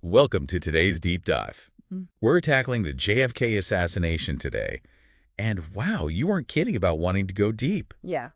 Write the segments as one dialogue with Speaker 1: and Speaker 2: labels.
Speaker 1: Welcome to today's deep dive.
Speaker 2: Mm.
Speaker 1: We're tackling the JFK assassination today. And wow, you weren't kidding about wanting to go deep.
Speaker 2: Yeah.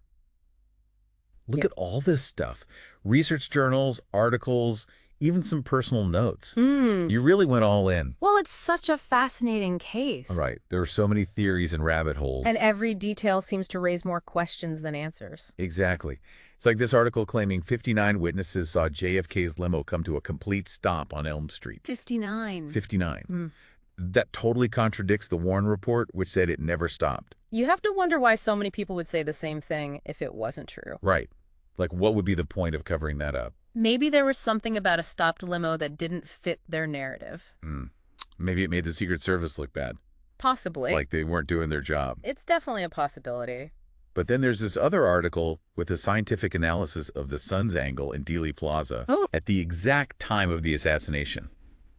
Speaker 1: Look at all this stuff. Research journals, articles, even some personal notes. You really went all in.
Speaker 2: Well, it's such a fascinating case.
Speaker 1: All right, there are so many theories and rabbit holes.
Speaker 2: And every detail seems to raise more questions than answers.
Speaker 1: Exactly. It's like this article claiming 59 witnesses saw JFK's limo come to a complete stop on Elm Street.
Speaker 2: 59.
Speaker 1: 59. That totally contradicts the Warren report, which said it never stopped.
Speaker 2: You have to wonder why so many people would say the same thing if it wasn't true.
Speaker 1: Right. Like, what would be the point of covering that up?
Speaker 2: Maybe there was something about a stopped limo that didn't fit their narrative.
Speaker 1: Maybe it made the Secret Service look bad.
Speaker 2: Possibly.
Speaker 1: Like they weren't doing their job.
Speaker 2: It's definitely a possibility.
Speaker 1: But then there's this other article with a scientific analysis of the sun's angle in Dealey Plaza at the exact time of the assassination.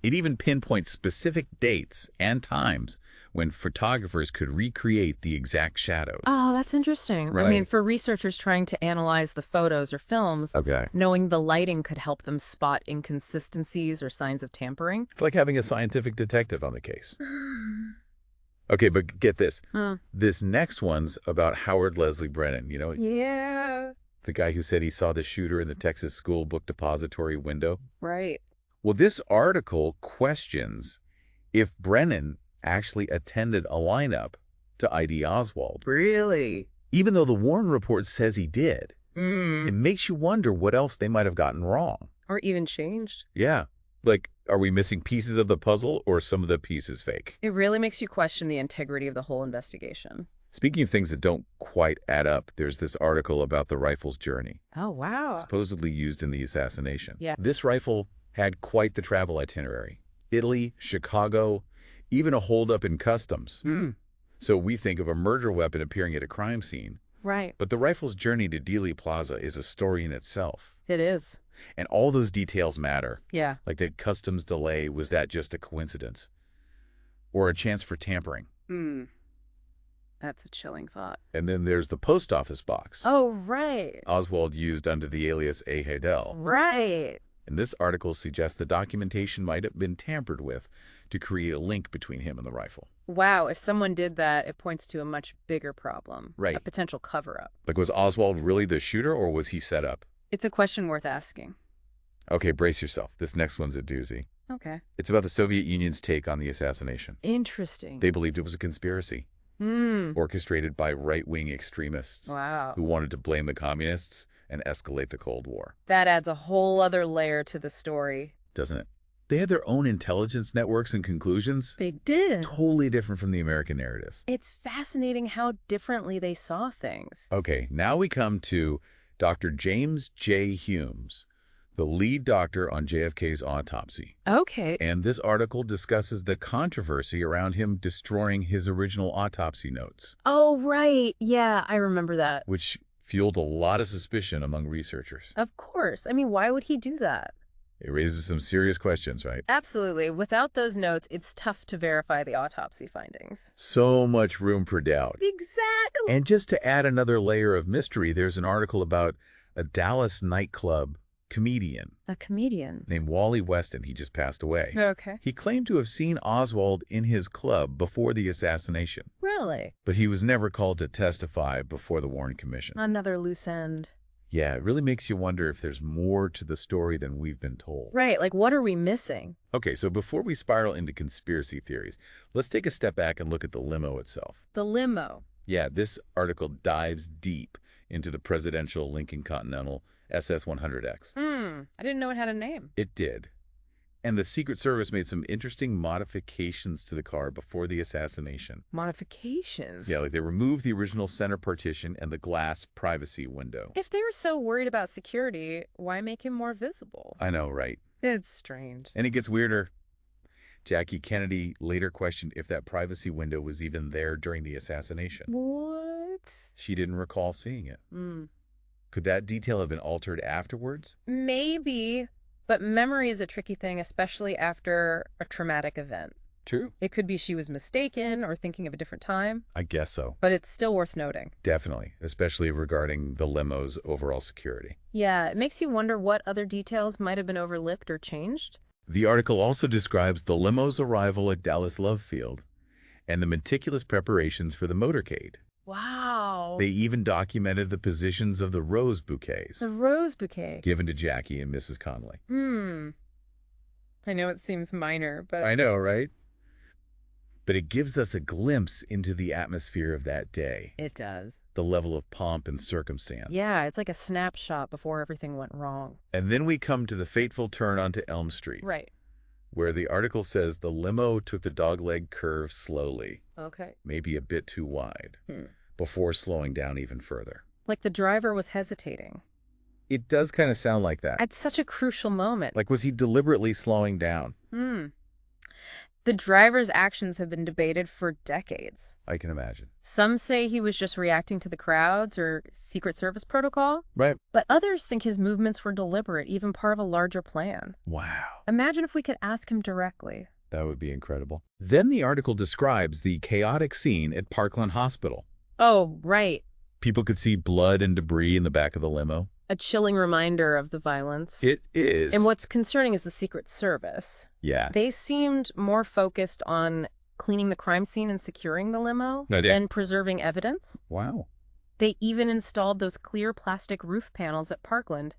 Speaker 1: It even pinpoints specific dates and times when photographers could recreate the exact shadows.
Speaker 2: Oh, that's interesting.
Speaker 1: Right.
Speaker 2: I mean, for researchers trying to analyze the photos or films, knowing the lighting could help them spot inconsistencies or signs of tampering.
Speaker 1: It's like having a scientific detective on the case. Okay, but get this. This next one's about Howard Leslie Brennan, you know?
Speaker 2: Yeah.
Speaker 1: The guy who said he saw the shooter in the Texas school book depository window.
Speaker 2: Right.
Speaker 1: Well, this article questions if Brennan actually attended a lineup to ID Oswald.
Speaker 2: Really?
Speaker 1: Even though the Warren report says he did. It makes you wonder what else they might have gotten wrong.
Speaker 2: Or even changed.
Speaker 1: Yeah. Like, are we missing pieces of the puzzle or some of the pieces fake?
Speaker 2: It really makes you question the integrity of the whole investigation.
Speaker 1: Speaking of things that don't quite add up, there's this article about the rifle's journey,
Speaker 2: Oh, wow.
Speaker 1: supposedly used in the assassination.
Speaker 2: Yeah.
Speaker 1: This rifle had quite the travel itinerary. Italy, Chicago, even a holdup in customs. So we think of a murder weapon appearing at a crime scene.
Speaker 2: Right.
Speaker 1: But the rifle's journey to Dealey Plaza is a story in itself.
Speaker 2: It is.
Speaker 1: And all those details matter.
Speaker 2: Yeah.
Speaker 1: Like the customs delay, was that just a coincidence? Or a chance for tampering?
Speaker 2: That's a chilling thought.
Speaker 1: And then there's the post office box.
Speaker 2: Oh, right.
Speaker 1: Oswald used under the alias A. Hadel.
Speaker 2: Right.
Speaker 1: And this article suggests the documentation might have been tampered with to create a link between him and the rifle.
Speaker 2: Wow, if someone did that, it points to a much bigger problem.
Speaker 1: Right.
Speaker 2: A potential cover-up.
Speaker 1: Like, was Oswald really the shooter or was he set up?
Speaker 2: It's a question worth asking.
Speaker 1: Okay, brace yourself. This next one's a doozy.
Speaker 2: Okay.
Speaker 1: It's about the Soviet Union's take on the assassination.
Speaker 2: Interesting.
Speaker 1: They believed it was a conspiracy orchestrated by right-wing extremists
Speaker 2: Wow.
Speaker 1: who wanted to blame the communists and escalate the Cold War.
Speaker 2: That adds a whole other layer to the story.
Speaker 1: Doesn't it? They had their own intelligence networks and conclusions.
Speaker 2: They did.
Speaker 1: Totally different from the American narrative.
Speaker 2: It's fascinating how differently they saw things.
Speaker 1: Okay, now we come to Dr. James J. Humes, the lead doctor on JFK's autopsy.
Speaker 2: Okay.
Speaker 1: And this article discusses the controversy around him destroying his original autopsy notes,
Speaker 2: Oh, right. Yeah, I remember that.
Speaker 1: which fueled a lot of suspicion among researchers.
Speaker 2: Of course. I mean, why would he do that?
Speaker 1: It raises some serious questions, right?
Speaker 2: Absolutely. Without those notes, it's tough to verify the autopsy findings.
Speaker 1: So much room for doubt.
Speaker 2: Exactly.
Speaker 1: And just to add another layer of mystery, there's an article about a Dallas nightclub comedian
Speaker 2: A comedian.
Speaker 1: named Wally Weston. He just passed away.
Speaker 2: Okay.
Speaker 1: He claimed to have seen Oswald in his club before the assassination,
Speaker 2: Really?
Speaker 1: but he was never called to testify before the Warren Commission.
Speaker 2: Another loose end.
Speaker 1: Yeah, it really makes you wonder if there's more to the story than we've been told.
Speaker 2: Right. Like, what are we missing?
Speaker 1: Okay, so before we spiral into conspiracy theories, let's take a step back and look at the limo itself.
Speaker 2: The limo.
Speaker 1: Yeah, this article dives deep into the presidential Lincoln Continental SS-100X.
Speaker 2: I didn't know it had a name.
Speaker 1: It did. And the Secret Service made some interesting modifications to the car before the assassination.
Speaker 2: Modifications?
Speaker 1: Yeah, like they removed the original center partition and the glass privacy window.
Speaker 2: If they were so worried about security, why make him more visible?
Speaker 1: I know, right?
Speaker 2: It's strange.
Speaker 1: And it gets weirder. Jackie Kennedy later questioned if that privacy window was even there during the assassination.
Speaker 2: What?
Speaker 1: She didn't recall seeing it. Could that detail have been altered afterwards?
Speaker 2: Maybe, but memory is a tricky thing, especially after a traumatic event.
Speaker 1: True.
Speaker 2: It could be she was mistaken or thinking of a different time,
Speaker 1: I guess so.
Speaker 2: but it's still worth noting.
Speaker 1: Definitely, especially regarding the limo's overall security.
Speaker 2: Yeah, it makes you wonder what other details might have been overlooked or changed.
Speaker 1: The article also describes the limo's arrival at Dallas Love Field and the meticulous preparations for the motorcade.
Speaker 2: Wow.
Speaker 1: They even documented the positions of the rose bouquets.
Speaker 2: The rose bouquet.
Speaker 1: Given to Jackie and Mrs. Connolly.
Speaker 2: I know it seems minor, but...
Speaker 1: I know, right? But it gives us a glimpse into the atmosphere of that day.
Speaker 2: It does.
Speaker 1: The level of pomp and circumstance.
Speaker 2: Yeah, it's like a snapshot before everything went wrong.
Speaker 1: And then we come to the fateful turn onto Elm Street.
Speaker 2: Right.
Speaker 1: Where the article says the limo took the dogleg curve slowly.
Speaker 2: Okay.
Speaker 1: Maybe a bit too wide. Before slowing down even further.
Speaker 2: Like the driver was hesitating.
Speaker 1: It does kind of sound like that.
Speaker 2: At such a crucial moment.
Speaker 1: Like, was he deliberately slowing down?
Speaker 2: The driver's actions have been debated for decades.
Speaker 1: I can imagine.
Speaker 2: Some say he was just reacting to the crowds or Secret Service protocol.
Speaker 1: Right.
Speaker 2: But others think his movements were deliberate, even part of a larger plan.
Speaker 1: Wow.
Speaker 2: Imagine if we could ask him directly.
Speaker 1: That would be incredible. Then the article describes the chaotic scene at Parkland Hospital.
Speaker 2: Oh, right.
Speaker 1: People could see blood and debris in the back of the limo.
Speaker 2: A chilling reminder of the violence.
Speaker 1: It is.
Speaker 2: And what's concerning is the Secret Service.
Speaker 1: Yeah.
Speaker 2: They seemed more focused on cleaning the crime scene and securing the limo than preserving evidence.
Speaker 1: Wow.
Speaker 2: They even installed those clear plastic roof panels at Parkland,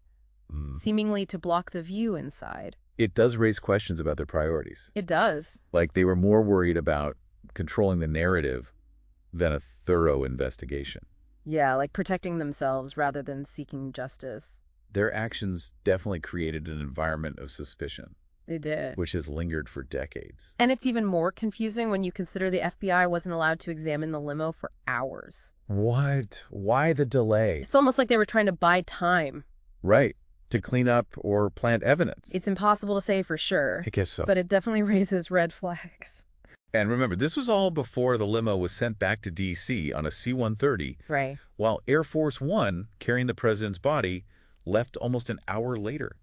Speaker 2: seemingly to block the view inside.
Speaker 1: It does raise questions about their priorities.
Speaker 2: It does.
Speaker 1: Like they were more worried about controlling the narrative than a thorough investigation.
Speaker 2: Yeah, like protecting themselves rather than seeking justice.
Speaker 1: Their actions definitely created an environment of suspicion.
Speaker 2: They did.
Speaker 1: Which has lingered for decades.
Speaker 2: And it's even more confusing when you consider the FBI wasn't allowed to examine the limo for hours.
Speaker 1: What? Why the delay?
Speaker 2: It's almost like they were trying to buy time.
Speaker 1: Right. To clean up or plant evidence.
Speaker 2: It's impossible to say for sure.
Speaker 1: I guess so.
Speaker 2: But it definitely raises red flags.
Speaker 1: And remember, this was all before the limo was sent back to D.C. on a C-130.
Speaker 2: Right.
Speaker 1: While Air Force One, carrying the president's body, left almost an hour later.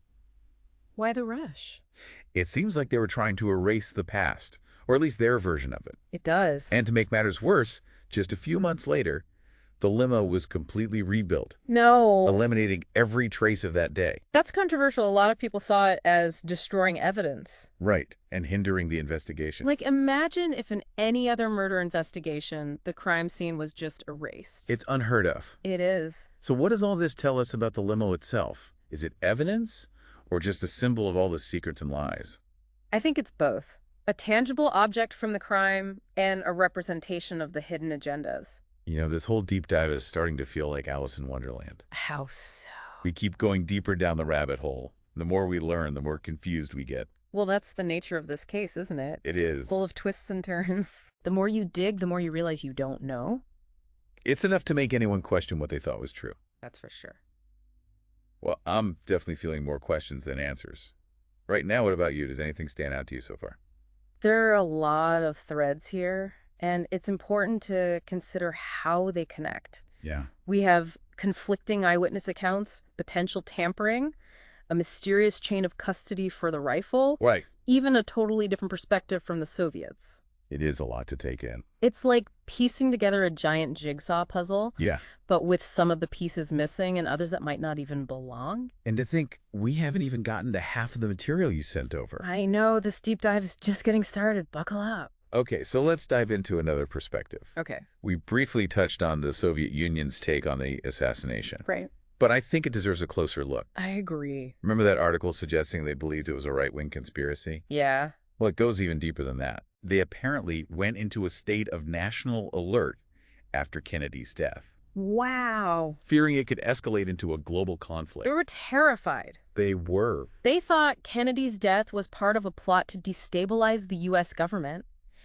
Speaker 2: Why the rush?
Speaker 1: It seems like they were trying to erase the past, or at least their version of it.
Speaker 2: It does.
Speaker 1: And to make matters worse, just a few months later, the limo was completely rebuilt.
Speaker 2: No.
Speaker 1: Eliminating every trace of that day.
Speaker 2: That's controversial. A lot of people saw it as destroying evidence.
Speaker 1: Right, and hindering the investigation.
Speaker 2: Like, imagine if in any other murder investigation, the crime scene was just erased.
Speaker 1: It's unheard of.
Speaker 2: It is.
Speaker 1: So what does all this tell us about the limo itself? Is it evidence, or just a symbol of all the secrets and lies?
Speaker 2: I think it's both. A tangible object from the crime and a representation of the hidden agendas.
Speaker 1: You know, this whole deep dive is starting to feel like Alice in Wonderland.
Speaker 2: How so?
Speaker 1: We keep going deeper down the rabbit hole. The more we learn, the more confused we get.
Speaker 2: Well, that's the nature of this case, isn't it?
Speaker 1: It is.
Speaker 2: Full of twists and turns. The more you dig, the more you realize you don't know.
Speaker 1: It's enough to make anyone question what they thought was true.
Speaker 2: That's for sure.
Speaker 1: Well, I'm definitely feeling more questions than answers. Right now, what about you? Does anything stand out to you so far?
Speaker 2: There are a lot of threads here. And it's important to consider how they connect.
Speaker 1: Yeah.
Speaker 2: We have conflicting eyewitness accounts, potential tampering, a mysterious chain of custody for the rifle,
Speaker 1: right.
Speaker 2: Even a totally different perspective from the Soviets.
Speaker 1: It is a lot to take in.
Speaker 2: It's like piecing together a giant jigsaw puzzle,
Speaker 1: yeah,
Speaker 2: but with some of the pieces missing and others that might not even belong.
Speaker 1: And to think, we haven't even gotten to half of the material you sent over.
Speaker 2: I know, this deep dive is just getting started. Buckle up.
Speaker 1: Okay, so let's dive into another perspective.
Speaker 2: Okay.
Speaker 1: We briefly touched on the Soviet Union's take on the assassination.
Speaker 2: Right.
Speaker 1: But I think it deserves a closer look.
Speaker 2: I agree.
Speaker 1: Remember that article suggesting they believed it was a right-wing conspiracy?
Speaker 2: Yeah.
Speaker 1: Well, it goes even deeper than that. They apparently went into a state of national alert after Kennedy's death.
Speaker 2: Wow.
Speaker 1: Fearing it could escalate into a global conflict.
Speaker 2: They were terrified.
Speaker 1: They were.
Speaker 2: They thought Kennedy's death was part of a plot to destabilize the U.S. government.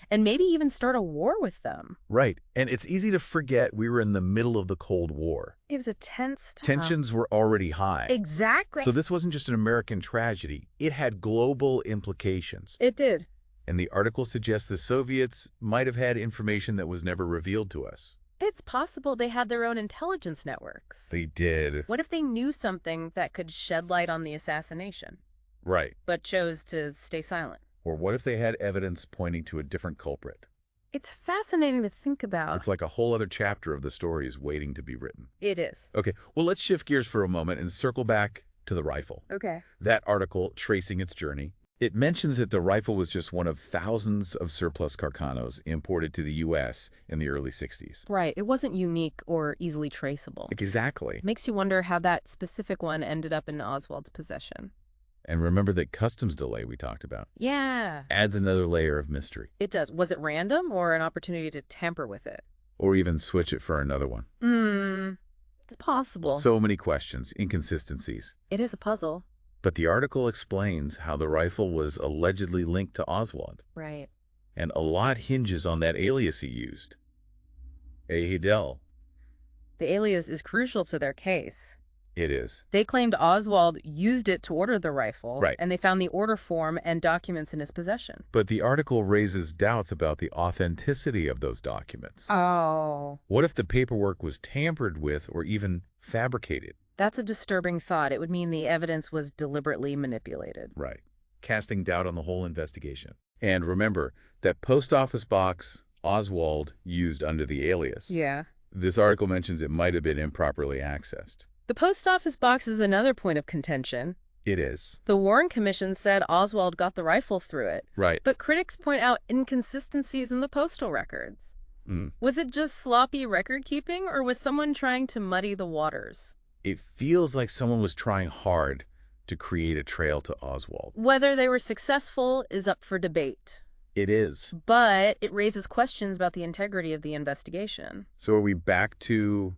Speaker 2: And maybe even start a war with them.
Speaker 1: Right. And it's easy to forget we were in the middle of the Cold War.
Speaker 2: It was a tense time.
Speaker 1: Tensions were already high.
Speaker 2: Exactly.
Speaker 1: So this wasn't just an American tragedy. It had global implications.
Speaker 2: It did.
Speaker 1: And the article suggests the Soviets might have had information that was never revealed to us.
Speaker 2: It's possible they had their own intelligence networks.
Speaker 1: They did.
Speaker 2: What if they knew something that could shed light on the assassination?
Speaker 1: Right.
Speaker 2: But chose to stay silent?
Speaker 1: Or what if they had evidence pointing to a different culprit?
Speaker 2: It's fascinating to think about.
Speaker 1: It's like a whole other chapter of the story is waiting to be written.
Speaker 2: It is.
Speaker 1: Okay, well, let's shift gears for a moment and circle back to the rifle.
Speaker 2: Okay.
Speaker 1: That article tracing its journey. It mentions that the rifle was just one of thousands of surplus Carcanos imported to the U.S. in the early 60s.
Speaker 2: Right. It wasn't unique or easily traceable.
Speaker 1: Exactly.
Speaker 2: Makes you wonder how that specific one ended up in Oswald's possession.
Speaker 1: And remember that customs delay we talked about.
Speaker 2: Yeah.
Speaker 1: Adds another layer of mystery.
Speaker 2: It does. Was it random or an opportunity to tamper with it?
Speaker 1: Or even switch it for another one.
Speaker 2: It's possible.
Speaker 1: So many questions, inconsistencies.
Speaker 2: It is a puzzle.
Speaker 1: But the article explains how the rifle was allegedly linked to Oswald.
Speaker 2: Right.
Speaker 1: And a lot hinges on that alias he used. Hidel.
Speaker 2: The alias is crucial to their case.
Speaker 1: It is.
Speaker 2: They claimed Oswald used it to order the rifle,
Speaker 1: right,
Speaker 2: and they found the order form and documents in his possession.
Speaker 1: But the article raises doubts about the authenticity of those documents.
Speaker 2: Oh.
Speaker 1: What if the paperwork was tampered with or even fabricated?
Speaker 2: That's a disturbing thought. It would mean the evidence was deliberately manipulated.
Speaker 1: Right. Casting doubt on the whole investigation. And remember, that post office box Oswald used under the alias.
Speaker 2: Yeah.
Speaker 1: This article mentions it might have been improperly accessed.
Speaker 2: The post office box is another point of contention.
Speaker 1: It is.
Speaker 2: The Warren Commission said Oswald got the rifle through it.
Speaker 1: Right.
Speaker 2: But critics point out inconsistencies in the postal records. Was it just sloppy record keeping, or was someone trying to muddy the waters?
Speaker 1: It feels like someone was trying hard to create a trail to Oswald.
Speaker 2: Whether they were successful is up for debate.
Speaker 1: It is.
Speaker 2: But it raises questions about the integrity of the investigation.
Speaker 1: So are we back to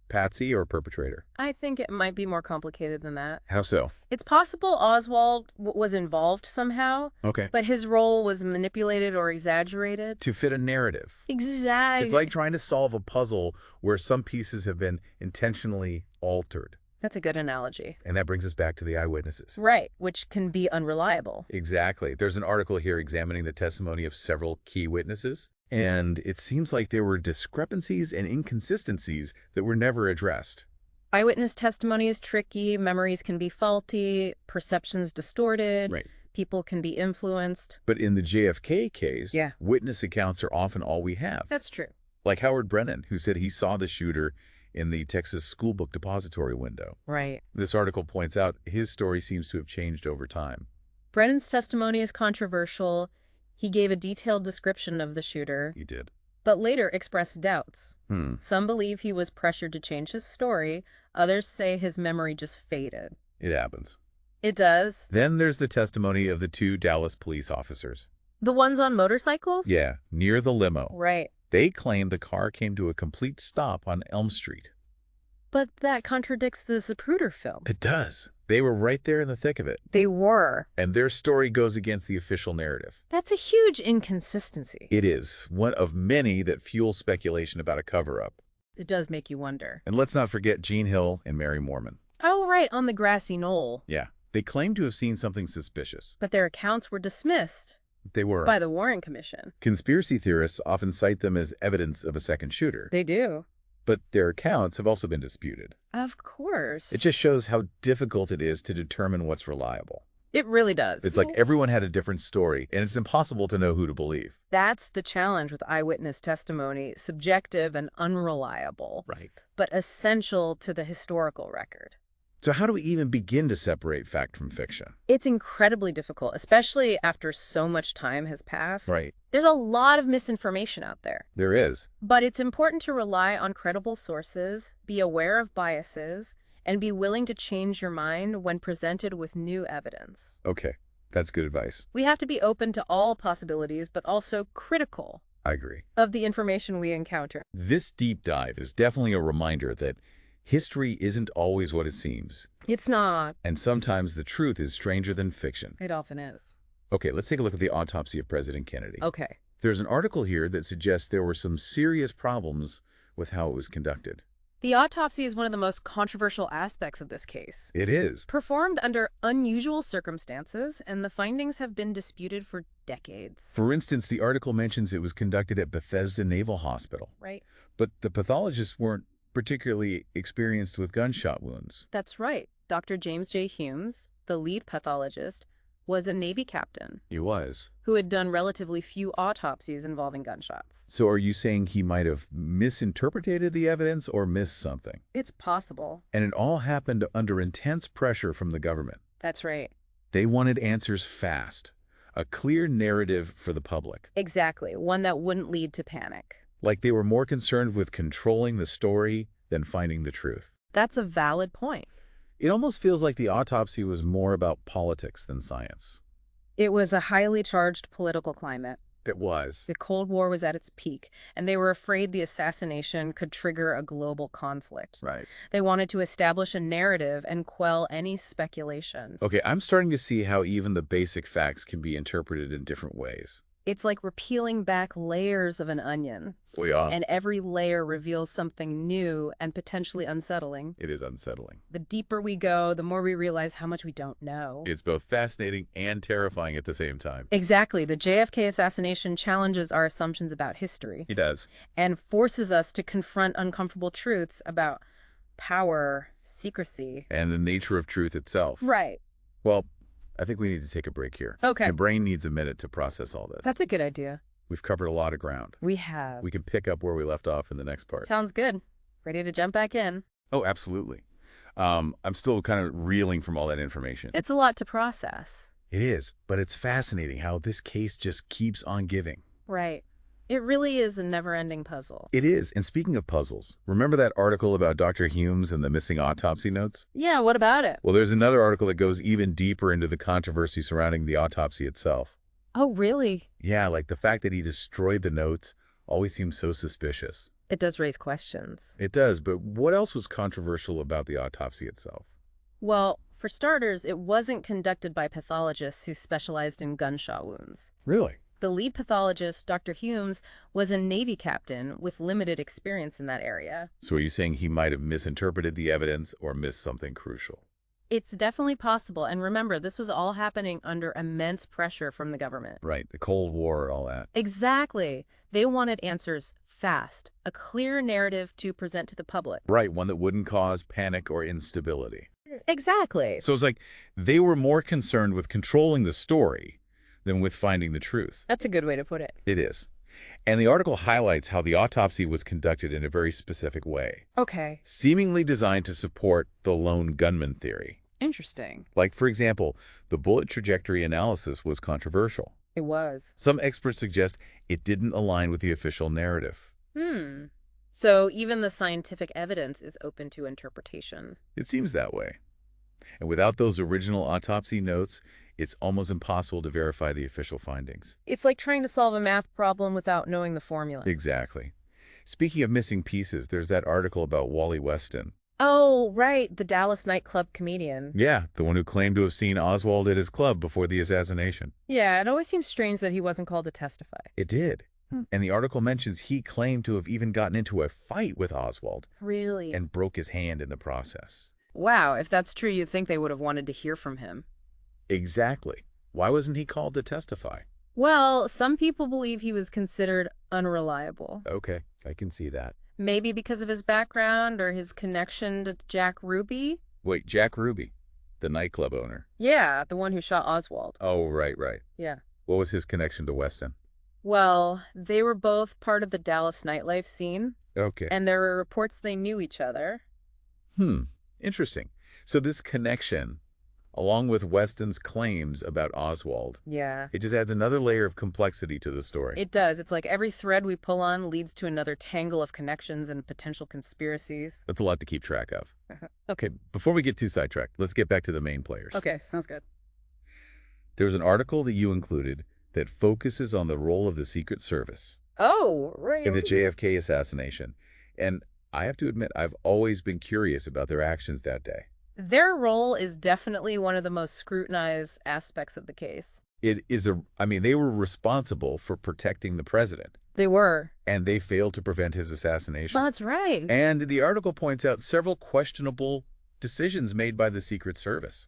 Speaker 1: patsy or perpetrator?
Speaker 2: I think it might be more complicated than that.
Speaker 1: How so?
Speaker 2: It's possible Oswald was involved somehow.
Speaker 1: Okay.
Speaker 2: But his role was manipulated or exaggerated.
Speaker 1: To fit a narrative.
Speaker 2: Exactly.
Speaker 1: It's like trying to solve a puzzle where some pieces have been intentionally altered.
Speaker 2: That's a good analogy.
Speaker 1: And that brings us back to the eyewitnesses.
Speaker 2: Right, which can be unreliable.
Speaker 1: Exactly. There's an article here examining the testimony of several key witnesses, and it seems like there were discrepancies and inconsistencies that were never addressed.
Speaker 2: Eyewitness testimony is tricky, memories can be faulty, perceptions distorted,
Speaker 1: right.
Speaker 2: People can be influenced.
Speaker 1: But in the JFK case,
Speaker 2: yeah,
Speaker 1: witness accounts are often all we have.
Speaker 2: That's true.
Speaker 1: Like Howard Brennan, who said he saw the shooter in the Texas school book depository window.
Speaker 2: Right.
Speaker 1: This article points out his story seems to have changed over time.
Speaker 2: Brennan's testimony is controversial. He gave a detailed description of the shooter.
Speaker 1: He did.
Speaker 2: But later expressed doubts. Some believe he was pressured to change his story. Others say his memory just faded.
Speaker 1: It happens.
Speaker 2: It does.
Speaker 1: Then there's the testimony of the two Dallas police officers.
Speaker 2: The ones on motorcycles?
Speaker 1: Yeah, near the limo.
Speaker 2: Right.
Speaker 1: They claim the car came to a complete stop on Elm Street.
Speaker 2: But that contradicts the Zapruder film.
Speaker 1: It does. They were right there in the thick of it.
Speaker 2: They were.
Speaker 1: And their story goes against the official narrative.
Speaker 2: That's a huge inconsistency.
Speaker 1: It is. One of many that fuel speculation about a cover-up.
Speaker 2: It does make you wonder.
Speaker 1: And let's not forget Gene Hill and Mary Mormon.
Speaker 2: Oh, right, on the grassy knoll.
Speaker 1: Yeah. They claimed to have seen something suspicious.
Speaker 2: But their accounts were dismissed.
Speaker 1: They were.
Speaker 2: By the Warren Commission.
Speaker 1: Conspiracy theorists often cite them as evidence of a second shooter.
Speaker 2: They do.
Speaker 1: But their accounts have also been disputed.
Speaker 2: Of course.
Speaker 1: It just shows how difficult it is to determine what's reliable.
Speaker 2: It really does.
Speaker 1: It's like everyone had a different story, and it's impossible to know who to believe.
Speaker 2: That's the challenge with eyewitness testimony, subjective and unreliable.
Speaker 1: Right.
Speaker 2: But essential to the historical record.
Speaker 1: So how do we even begin to separate fact from fiction?
Speaker 2: It's incredibly difficult, especially after so much time has passed.
Speaker 1: Right.
Speaker 2: There's a lot of misinformation out there.
Speaker 1: There is.
Speaker 2: But it's important to rely on credible sources, be aware of biases, and be willing to change your mind when presented with new evidence.
Speaker 1: Okay, that's good advice.
Speaker 2: We have to be open to all possibilities, but also critical.
Speaker 1: I agree.
Speaker 2: Of the information we encounter.
Speaker 1: This deep dive is definitely a reminder that history isn't always what it seems.
Speaker 2: It's not.
Speaker 1: And sometimes the truth is stranger than fiction.
Speaker 2: It often is.
Speaker 1: Okay, let's take a look at the autopsy of President Kennedy.
Speaker 2: Okay.
Speaker 1: There's an article here that suggests there were some serious problems with how it was conducted.
Speaker 2: The autopsy is one of the most controversial aspects of this case.
Speaker 1: It is.
Speaker 2: Performed under unusual circumstances, and the findings have been disputed for decades.
Speaker 1: For instance, the article mentions it was conducted at Bethesda Naval Hospital.
Speaker 2: Right.
Speaker 1: But the pathologists weren't particularly experienced with gunshot wounds.
Speaker 2: That's right. Dr. James J. Humes, the lead pathologist, was a Navy captain.
Speaker 1: He was.
Speaker 2: Who had done relatively few autopsies involving gunshots.
Speaker 1: So are you saying he might have misinterpreted the evidence or missed something?
Speaker 2: It's possible.
Speaker 1: And it all happened under intense pressure from the government.
Speaker 2: That's right.
Speaker 1: They wanted answers fast, a clear narrative for the public.
Speaker 2: Exactly, one that wouldn't lead to panic.
Speaker 1: Like they were more concerned with controlling the story than finding the truth.
Speaker 2: That's a valid point.
Speaker 1: It almost feels like the autopsy was more about politics than science.
Speaker 2: It was a highly charged political climate.
Speaker 1: It was.
Speaker 2: The Cold War was at its peak, and they were afraid the assassination could trigger a global conflict.
Speaker 1: Right.
Speaker 2: They wanted to establish a narrative and quell any speculation.
Speaker 1: Okay, I'm starting to see how even the basic facts can be interpreted in different ways.
Speaker 2: It's like we're peeling back layers of an onion.
Speaker 1: We are.
Speaker 2: And every layer reveals something new and potentially unsettling.
Speaker 1: It is unsettling.
Speaker 2: The deeper we go, the more we realize how much we don't know.
Speaker 1: It's both fascinating and terrifying at the same time.
Speaker 2: Exactly. The JFK assassination challenges our assumptions about history.
Speaker 1: It does.
Speaker 2: And forces us to confront uncomfortable truths about power, secrecy.
Speaker 1: And the nature of truth itself.
Speaker 2: Right.
Speaker 1: Well, I think we need to take a break here.
Speaker 2: Okay.
Speaker 1: My brain needs a minute to process all this.
Speaker 2: That's a good idea.
Speaker 1: We've covered a lot of ground.
Speaker 2: We have.
Speaker 1: We can pick up where we left off in the next part.
Speaker 2: Sounds good. Ready to jump back in?
Speaker 1: Oh, absolutely. I'm still kind of reeling from all that information.
Speaker 2: It's a lot to process.
Speaker 1: It is, but it's fascinating how this case just keeps on giving.
Speaker 2: Right. It really is a never-ending puzzle.
Speaker 1: It is. And speaking of puzzles, remember that article about Dr. Humes and the missing autopsy notes?
Speaker 2: Yeah, what about it?
Speaker 1: Well, there's another article that goes even deeper into the controversy surrounding the autopsy itself.
Speaker 2: Oh, really?
Speaker 1: Yeah, like the fact that he destroyed the notes always seems so suspicious.
Speaker 2: It does raise questions.
Speaker 1: It does, but what else was controversial about the autopsy itself?
Speaker 2: Well, for starters, it wasn't conducted by pathologists who specialized in gunshot wounds.
Speaker 1: Really?
Speaker 2: The lead pathologist, Dr. Humes, was a Navy captain with limited experience in that area.
Speaker 1: So are you saying he might have misinterpreted the evidence or missed something crucial?
Speaker 2: It's definitely possible, and remember, this was all happening under immense pressure from the government.
Speaker 1: Right, the Cold War and all that.
Speaker 2: Exactly. They wanted answers fast, a clear narrative to present to the public.
Speaker 1: Right, one that wouldn't cause panic or instability.
Speaker 2: Exactly.
Speaker 1: So it's like they were more concerned with controlling the story than with finding the truth.
Speaker 2: That's a good way to put it.
Speaker 1: It is. And the article highlights how the autopsy was conducted in a very specific way.
Speaker 2: Okay.
Speaker 1: Seemingly designed to support the lone gunman theory.
Speaker 2: Interesting.
Speaker 1: Like, for example, the bullet trajectory analysis was controversial.
Speaker 2: It was.
Speaker 1: Some experts suggest it didn't align with the official narrative.
Speaker 2: So even the scientific evidence is open to interpretation.
Speaker 1: It seems that way. And without those original autopsy notes, it's almost impossible to verify the official findings.
Speaker 2: It's like trying to solve a math problem without knowing the formula.
Speaker 1: Exactly. Speaking of missing pieces, there's that article about Wally Weston.
Speaker 2: Oh, right, the Dallas nightclub comedian.
Speaker 1: Yeah, the one who claimed to have seen Oswald at his club before the assassination.
Speaker 2: Yeah, it always seems strange that he wasn't called to testify.
Speaker 1: It did. And the article mentions he claimed to have even gotten into a fight with Oswald.
Speaker 2: Really?
Speaker 1: And broke his hand in the process.
Speaker 2: Wow, if that's true, you'd think they would have wanted to hear from him.
Speaker 1: Exactly. Why wasn't he called to testify?
Speaker 2: Well, some people believe he was considered unreliable.
Speaker 1: Okay, I can see that.
Speaker 2: Maybe because of his background or his connection to Jack Ruby?
Speaker 1: Wait, Jack Ruby, the nightclub owner.
Speaker 2: Yeah, the one who shot Oswald.
Speaker 1: Oh, right.
Speaker 2: Yeah.
Speaker 1: What was his connection to Weston?
Speaker 2: Well, they were both part of the Dallas nightlife scene.
Speaker 1: Okay.
Speaker 2: And there were reports they knew each other.
Speaker 1: Interesting. So this connection, along with Weston's claims about Oswald,
Speaker 2: Yeah.
Speaker 1: it just adds another layer of complexity to the story.
Speaker 2: It does. It's like every thread we pull on leads to another tangle of connections and potential conspiracies.
Speaker 1: That's a lot to keep track of. Okay, before we get too sidetracked, let's get back to the main players.
Speaker 2: Okay, sounds good.
Speaker 1: There was an article that you included that focuses on the role of the Secret Service
Speaker 2: Oh, right.
Speaker 1: in the JFK assassination. And I have to admit, I've always been curious about their actions that day.
Speaker 2: Their role is definitely one of the most scrutinized aspects of the case.
Speaker 1: They were responsible for protecting the president.
Speaker 2: They were.
Speaker 1: And they failed to prevent his assassination.
Speaker 2: That's right.
Speaker 1: And the article points out several questionable decisions made by the Secret Service.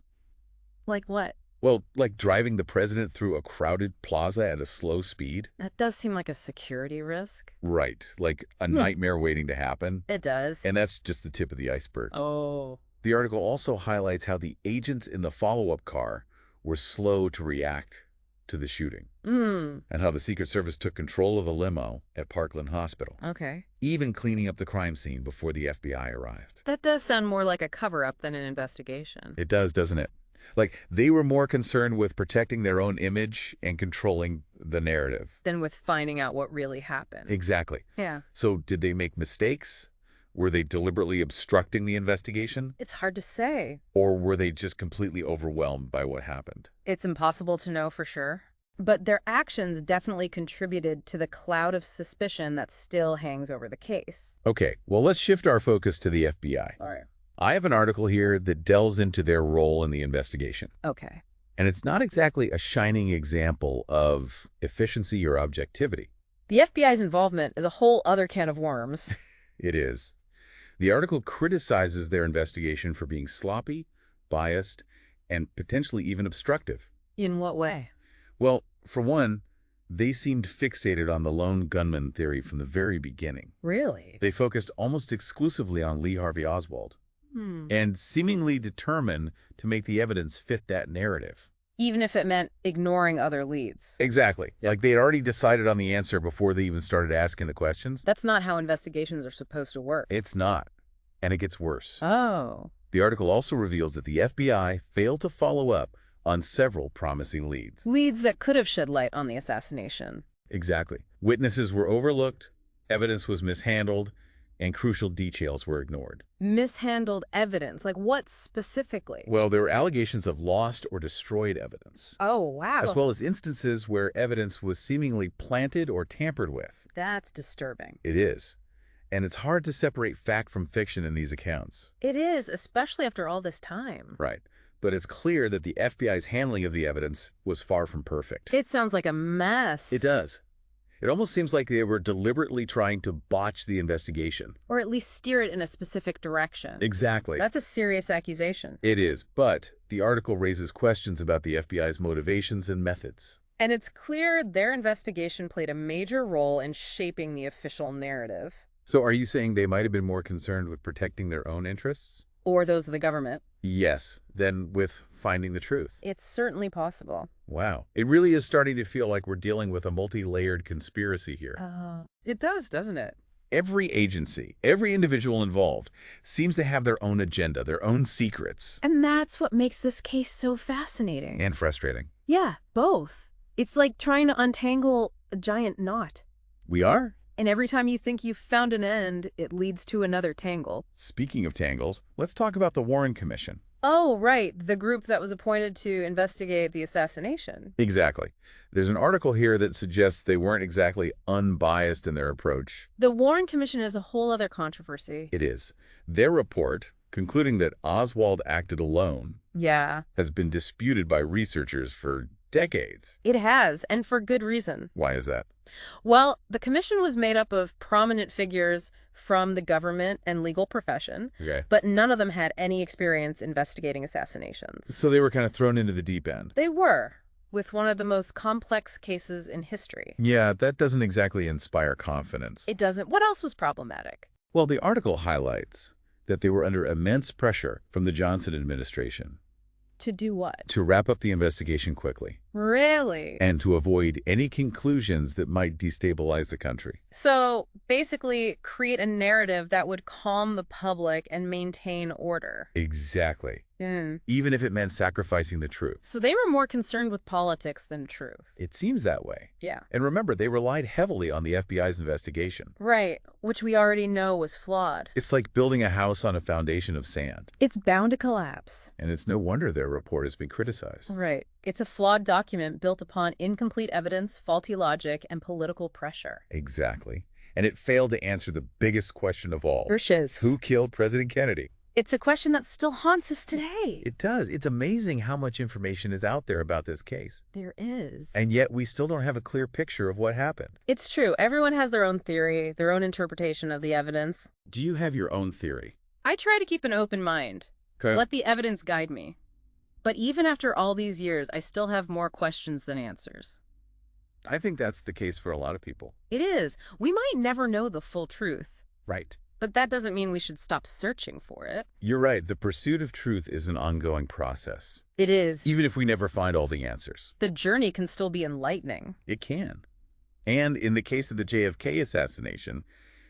Speaker 2: Like what?
Speaker 1: Well, like driving the president through a crowded plaza at a slow speed.
Speaker 2: That does seem like a security risk.
Speaker 1: Right, like a nightmare waiting to happen.
Speaker 2: It does.
Speaker 1: And that's just the tip of the iceberg.
Speaker 2: Oh.
Speaker 1: The article also highlights how the agents in the follow-up car were slow to react to the shooting. And how the Secret Service took control of the limo at Parkland Hospital.
Speaker 2: Okay.
Speaker 1: Even cleaning up the crime scene before the FBI arrived.
Speaker 2: That does sound more like a cover-up than an investigation.
Speaker 1: It does, doesn't it? Like, they were more concerned with protecting their own image and controlling the narrative.
Speaker 2: Than with finding out what really happened.
Speaker 1: Exactly.
Speaker 2: Yeah.
Speaker 1: So did they make mistakes? Were they deliberately obstructing the investigation?
Speaker 2: It's hard to say.
Speaker 1: Or were they just completely overwhelmed by what happened?
Speaker 2: It's impossible to know for sure. But their actions definitely contributed to the cloud of suspicion that still hangs over the case.
Speaker 1: Okay, well, let's shift our focus to the FBI.
Speaker 2: All right.
Speaker 1: I have an article here that delves into their role in the investigation.
Speaker 2: Okay.
Speaker 1: And it's not exactly a shining example of efficiency or objectivity.
Speaker 2: The FBI's involvement is a whole other can of worms.
Speaker 1: It is. The article criticizes their investigation for being sloppy, biased, and potentially even obstructive.
Speaker 2: In what way?
Speaker 1: Well, for one, they seemed fixated on the lone gunman theory from the very beginning.
Speaker 2: Really?
Speaker 1: They focused almost exclusively on Lee Harvey Oswald. And seemingly determined to make the evidence fit that narrative.
Speaker 2: Even if it meant ignoring other leads.
Speaker 1: Exactly.
Speaker 2: Yep.
Speaker 1: Like they had already decided on the answer before they even started asking the questions.
Speaker 2: That's not how investigations are supposed to work.
Speaker 1: It's not. And it gets worse.
Speaker 2: Oh.
Speaker 1: The article also reveals that the FBI failed to follow up on several promising leads.
Speaker 2: Leads that could have shed light on the assassination.
Speaker 1: Exactly. Witnesses were overlooked, evidence was mishandled, and crucial details were ignored.
Speaker 2: Mishandled evidence? Like what specifically?
Speaker 1: Well, there were allegations of lost or destroyed evidence.
Speaker 2: Oh, wow.
Speaker 1: As well as instances where evidence was seemingly planted or tampered with.
Speaker 2: That's disturbing.
Speaker 1: It is. And it's hard to separate fact from fiction in these accounts.
Speaker 2: It is, especially after all this time.
Speaker 1: Right. But it's clear that the FBI's handling of the evidence was far from perfect.
Speaker 2: It sounds like a mess.
Speaker 1: It does. It almost seems like they were deliberately trying to botch the investigation.
Speaker 2: Or at least steer it in a specific direction.
Speaker 1: Exactly.
Speaker 2: That's a serious accusation.
Speaker 1: It is, but the article raises questions about the FBI's motivations and methods.
Speaker 2: And it's clear their investigation played a major role in shaping the official narrative.
Speaker 1: So are you saying they might have been more concerned with protecting their own interests?
Speaker 2: Or those of the government.
Speaker 1: Yes, than with finding the truth.
Speaker 2: It's certainly possible.
Speaker 1: Wow. It really is starting to feel like we're dealing with a multi-layered conspiracy here.
Speaker 2: It does, doesn't it?
Speaker 1: Every agency, every individual involved seems to have their own agenda, their own secrets.
Speaker 2: And that's what makes this case so fascinating.
Speaker 1: And frustrating.
Speaker 2: Yeah, both. It's like trying to untangle a giant knot.
Speaker 1: We are?
Speaker 2: And every time you think you've found an end, it leads to another tangle.
Speaker 1: Speaking of tangles, let's talk about the Warren Commission.
Speaker 2: Oh, right. The group that was appointed to investigate the assassination.
Speaker 1: Exactly. There's an article here that suggests they weren't exactly unbiased in their approach.
Speaker 2: The Warren Commission is a whole other controversy.
Speaker 1: It is. Their report, concluding that Oswald acted alone,
Speaker 2: Yeah.
Speaker 1: has been disputed by researchers for decades.
Speaker 2: It has, and for good reason.
Speaker 1: Why is that?
Speaker 2: Well, the commission was made up of prominent figures from the government and legal profession,
Speaker 1: Okay.
Speaker 2: but none of them had any experience investigating assassinations.
Speaker 1: So they were kind of thrown into the deep end.
Speaker 2: They were, with one of the most complex cases in history.
Speaker 1: Yeah, that doesn't exactly inspire confidence.
Speaker 2: It doesn't. What else was problematic?
Speaker 1: Well, the article highlights that they were under immense pressure from the Johnson administration
Speaker 2: To do what?
Speaker 1: to wrap up the investigation quickly
Speaker 2: Really?
Speaker 1: and to avoid any conclusions that might destabilize the country.
Speaker 2: So basically create a narrative that would calm the public and maintain order.
Speaker 1: Exactly.
Speaker 2: Mm.
Speaker 1: Even if it meant sacrificing the truth.
Speaker 2: So they were more concerned with politics than truth.
Speaker 1: It seems that way.
Speaker 2: Yeah.
Speaker 1: And remember, they relied heavily on the FBI's investigation.
Speaker 2: Right, which we already know was flawed.
Speaker 1: It's like building a house on a foundation of sand.
Speaker 2: It's bound to collapse.
Speaker 1: And it's no wonder their report has been criticized.
Speaker 2: Right. It's a flawed document built upon incomplete evidence, faulty logic, and political pressure.
Speaker 1: Exactly. And it failed to answer the biggest question of all.
Speaker 2: Shiz.
Speaker 1: Who killed President Kennedy?
Speaker 2: It's a question that still haunts us today.
Speaker 1: It does. It's amazing how much information is out there about this case.
Speaker 2: There is.
Speaker 1: And yet we still don't have a clear picture of what happened.
Speaker 2: It's true. Everyone has their own theory, their own interpretation of the evidence.
Speaker 1: Do you have your own theory?
Speaker 2: I try to keep an open mind.
Speaker 1: Okay.
Speaker 2: Let the evidence guide me. But even after all these years, I still have more questions than answers.
Speaker 1: I think that's the case for a lot of people.
Speaker 2: It is. We might never know the full truth.
Speaker 1: Right.
Speaker 2: But that doesn't mean we should stop searching for it.
Speaker 1: You're right. The pursuit of truth is an ongoing process.
Speaker 2: It is.
Speaker 1: Even if we never find all the answers.
Speaker 2: The journey can still be enlightening.
Speaker 1: It can. And in the case of the JFK assassination,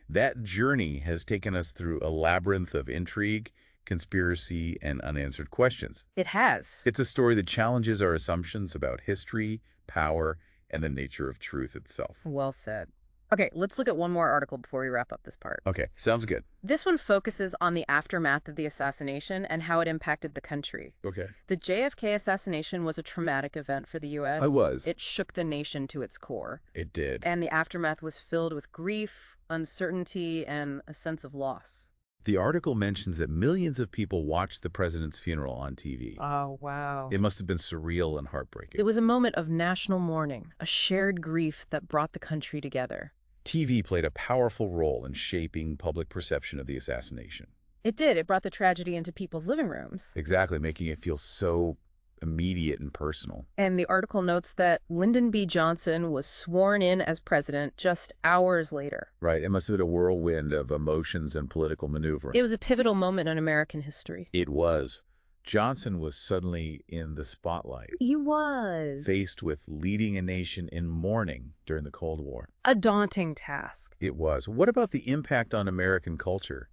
Speaker 1: that journey has taken us through a labyrinth of intrigue, conspiracy, and unanswered questions.
Speaker 2: It has.
Speaker 1: It's a story that challenges our assumptions about history, power, and the nature of truth itself.
Speaker 2: Well said. Okay, let's look at one more article before we wrap up this part.
Speaker 1: Okay, sounds good.
Speaker 2: This one focuses on the aftermath of the assassination and how it impacted the country.
Speaker 1: Okay.
Speaker 2: The JFK assassination was a traumatic event for the U.S. It shook the nation to its core.
Speaker 1: It did.
Speaker 2: And the aftermath was filled with grief, uncertainty, and a sense of loss.
Speaker 1: The article mentions that millions of people watched the president's funeral on TV.
Speaker 2: Oh, wow.
Speaker 1: It must have been surreal and heartbreaking.
Speaker 2: It was a moment of national mourning, a shared grief that brought the country together.
Speaker 1: TV played a powerful role in shaping public perception of the assassination.
Speaker 2: It did. It brought the tragedy into people's living rooms.
Speaker 1: Exactly, making it feel so immediate and personal.
Speaker 2: And the article notes that Lyndon B. Johnson was sworn in as president just hours later.
Speaker 1: Right, it must have been a whirlwind of emotions and political maneuvering.
Speaker 2: It was a pivotal moment in American history.
Speaker 1: It was. Johnson was suddenly in the spotlight.
Speaker 2: He was.
Speaker 1: Faced with leading a nation in mourning during the Cold War.
Speaker 2: A daunting task.
Speaker 1: It was. What about the impact on American culture?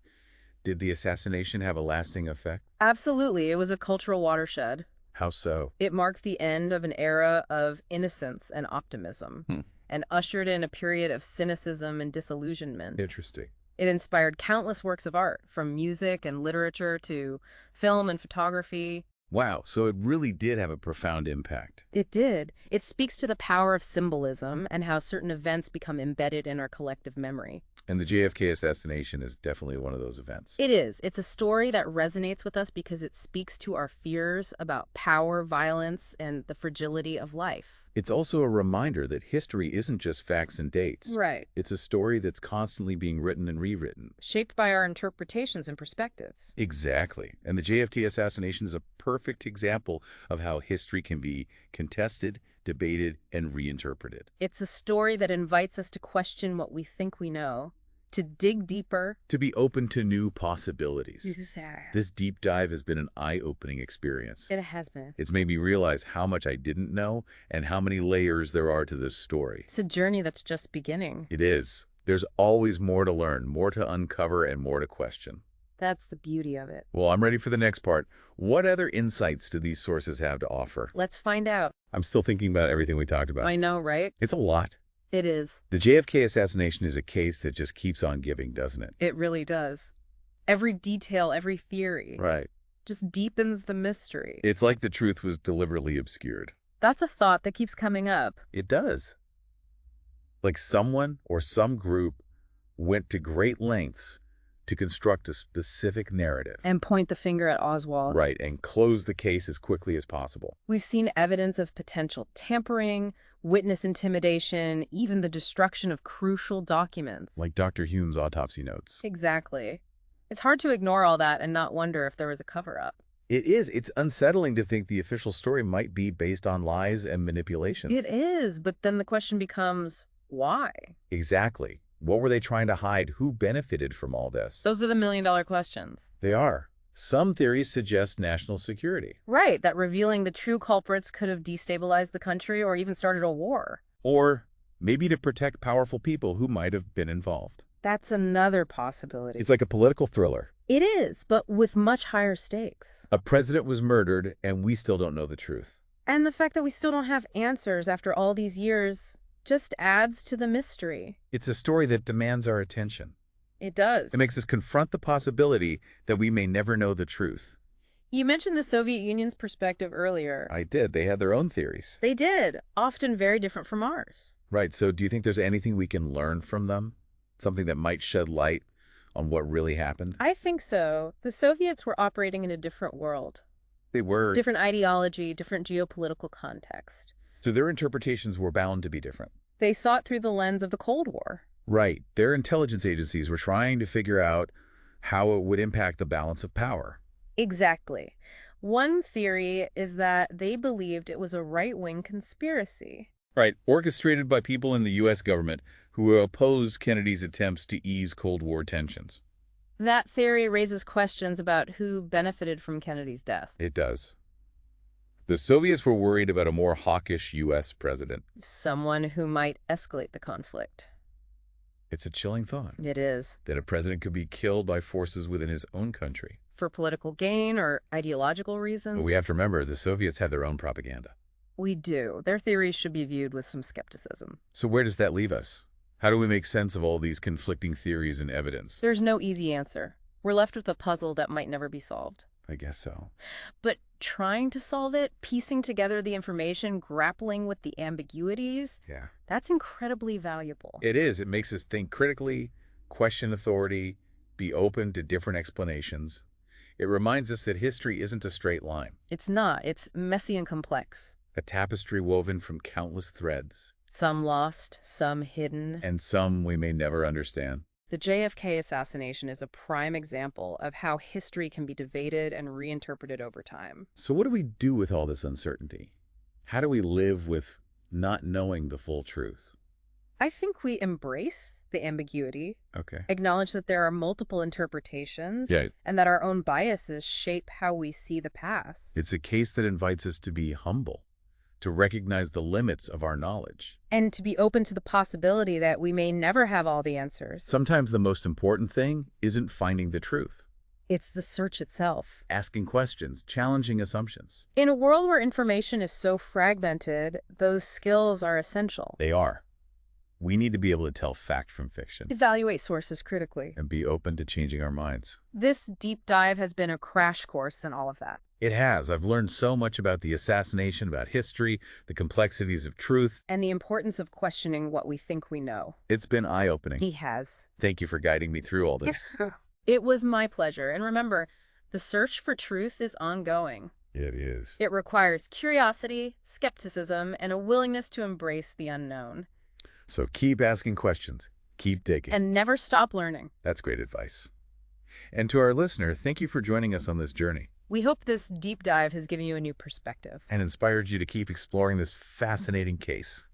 Speaker 1: Did the assassination have a lasting effect?
Speaker 2: Absolutely. It was a cultural watershed.
Speaker 1: How so?
Speaker 2: It marked the end of an era of innocence and optimism, and ushered in a period of cynicism and disillusionment.
Speaker 1: Interesting.
Speaker 2: It inspired countless works of art, from music and literature to film and photography.
Speaker 1: Wow, so it really did have a profound impact.
Speaker 2: It did. It speaks to the power of symbolism and how certain events become embedded in our collective memory.
Speaker 1: And the JFK assassination is definitely one of those events.
Speaker 2: It is. It's a story that resonates with us because it speaks to our fears about power, violence, and the fragility of life.
Speaker 1: It's also a reminder that history isn't just facts and dates.
Speaker 2: Right.
Speaker 1: It's a story that's constantly being written and rewritten.
Speaker 2: Shaped by our interpretations and perspectives.
Speaker 1: Exactly. And the JFK assassination is a perfect example of how history can be contested, debated, and reinterpreted.
Speaker 2: It's a story that invites us to question what we think we know, to dig deeper.
Speaker 1: To be open to new possibilities.
Speaker 2: U.S.A.
Speaker 1: This deep dive has been an eye-opening experience.
Speaker 2: It has been.
Speaker 1: It's made me realize how much I didn't know and how many layers there are to this story.
Speaker 2: It's a journey that's just beginning.
Speaker 1: It is. There's always more to learn, more to uncover, and more to question.
Speaker 2: That's the beauty of it.
Speaker 1: Well, I'm ready for the next part. What other insights do these sources have to offer?
Speaker 2: Let's find out.
Speaker 1: I'm still thinking about everything we talked about.
Speaker 2: I know, right?
Speaker 1: It's a lot.
Speaker 2: It is.
Speaker 1: The JFK assassination is a case that just keeps on giving, doesn't it?
Speaker 2: It really does. Every detail, every theory.
Speaker 1: Right.
Speaker 2: Just deepens the mystery.
Speaker 1: It's like the truth was deliberately obscured.
Speaker 2: That's a thought that keeps coming up.
Speaker 1: It does. Like someone or some group went to great lengths to construct a specific narrative.
Speaker 2: And point the finger at Oswald.
Speaker 1: Right, and close the case as quickly as possible.
Speaker 2: We've seen evidence of potential tampering, witness intimidation, even the destruction of crucial documents.
Speaker 1: Like Dr. Hume's autopsy notes.
Speaker 2: Exactly. It's hard to ignore all that and not wonder if there was a cover-up.
Speaker 1: It is. It's unsettling to think the official story might be based on lies and manipulations.
Speaker 2: It is, but then the question becomes, why?
Speaker 1: Exactly. What were they trying to hide? Who benefited from all this?
Speaker 2: Those are the million-dollar questions.
Speaker 1: They are. Some theories suggest national security.
Speaker 2: Right, that revealing the true culprits could have destabilized the country or even started a war.
Speaker 1: Or maybe to protect powerful people who might have been involved.
Speaker 2: That's another possibility.
Speaker 1: It's like a political thriller.
Speaker 2: It is, but with much higher stakes.
Speaker 1: A president was murdered, and we still don't know the truth.
Speaker 2: And the fact that we still don't have answers after all these years just adds to the mystery.
Speaker 1: It's a story that demands our attention.
Speaker 2: It does.
Speaker 1: It makes us confront the possibility that we may never know the truth.
Speaker 2: You mentioned the Soviet Union's perspective earlier.
Speaker 1: I did. They had their own theories.
Speaker 2: They did, often very different from ours.
Speaker 1: Right. So do you think there's anything we can learn from them? Something that might shed light on what really happened?
Speaker 2: I think so. The Soviets were operating in a different world.
Speaker 1: They were.
Speaker 2: Different ideology, different geopolitical context.
Speaker 1: So their interpretations were bound to be different.
Speaker 2: They saw it through the lens of the Cold War.
Speaker 1: Right. Their intelligence agencies were trying to figure out how it would impact the balance of power.
Speaker 2: Exactly. One theory is that they believed it was a right-wing conspiracy.
Speaker 1: Right. Orchestrated by people in the U.S. government who opposed Kennedy's attempts to ease Cold War tensions.
Speaker 2: That theory raises questions about who benefited from Kennedy's death.
Speaker 1: It does. The Soviets were worried about a more hawkish U.S. president.
Speaker 2: Someone who might escalate the conflict.
Speaker 1: It's a chilling thought.
Speaker 2: It is.
Speaker 1: That a president could be killed by forces within his own country.
Speaker 2: for political gain or ideological
Speaker 1: But
Speaker 2: reasons.
Speaker 1: we have to remember, the Soviets had their own propaganda.
Speaker 2: We do. Their theories should be viewed with some skepticism.
Speaker 1: So where does that leave us? How do we make sense of all these conflicting theories and evidence?
Speaker 2: There's no easy answer. We're left with a puzzle that might never be solved.
Speaker 1: I guess so.
Speaker 2: But trying to solve it, piecing together the information, grappling with the ambiguities,
Speaker 1: Yeah.
Speaker 2: that's incredibly valuable.
Speaker 1: It is. It makes us think critically, question authority, be open to different explanations. It reminds us that history isn't a straight line,
Speaker 2: It's not. It's messy and complex.
Speaker 1: a tapestry woven from countless threads,
Speaker 2: Some lost, some hidden.
Speaker 1: and some we may never understand.
Speaker 2: The JFK assassination is a prime example of how history can be debated and reinterpreted over time.
Speaker 1: So what do we do with all this uncertainty? How do we live with not knowing the full truth?
Speaker 2: I think we embrace the ambiguity,
Speaker 1: Okay.
Speaker 2: acknowledge that there are multiple interpretations,
Speaker 1: Yeah.
Speaker 2: and that our own biases shape how we see the past.
Speaker 1: It's a case that invites us to be humble, to recognize the limits of our knowledge.
Speaker 2: And to be open to the possibility that we may never have all the answers.
Speaker 1: Sometimes the most important thing isn't finding the truth.
Speaker 2: It's the search itself.
Speaker 1: Asking questions, challenging assumptions.
Speaker 2: In a world where information is so fragmented, those skills are essential.
Speaker 1: They are. We need to be able to tell fact from fiction
Speaker 2: Evaluate sources critically.
Speaker 1: and be open to changing our minds.
Speaker 2: This deep dive has been a crash course in all of that.
Speaker 1: It has. I've learned so much about the assassination, about history, the complexities of truth.
Speaker 2: And the importance of questioning what we think we know.
Speaker 1: It's been eye-opening.
Speaker 2: He has.
Speaker 1: Thank you for guiding me through all this.
Speaker 2: It was my pleasure. And remember, the search for truth is ongoing.
Speaker 1: It is.
Speaker 2: It requires curiosity, skepticism, and a willingness to embrace the unknown.
Speaker 1: So keep asking questions. Keep digging.
Speaker 2: And never stop learning.
Speaker 1: That's great advice. And to our listener, thank you for joining us on this journey
Speaker 2: We hope this deep dive has given you a new perspective.
Speaker 1: and inspired you to keep exploring this fascinating case.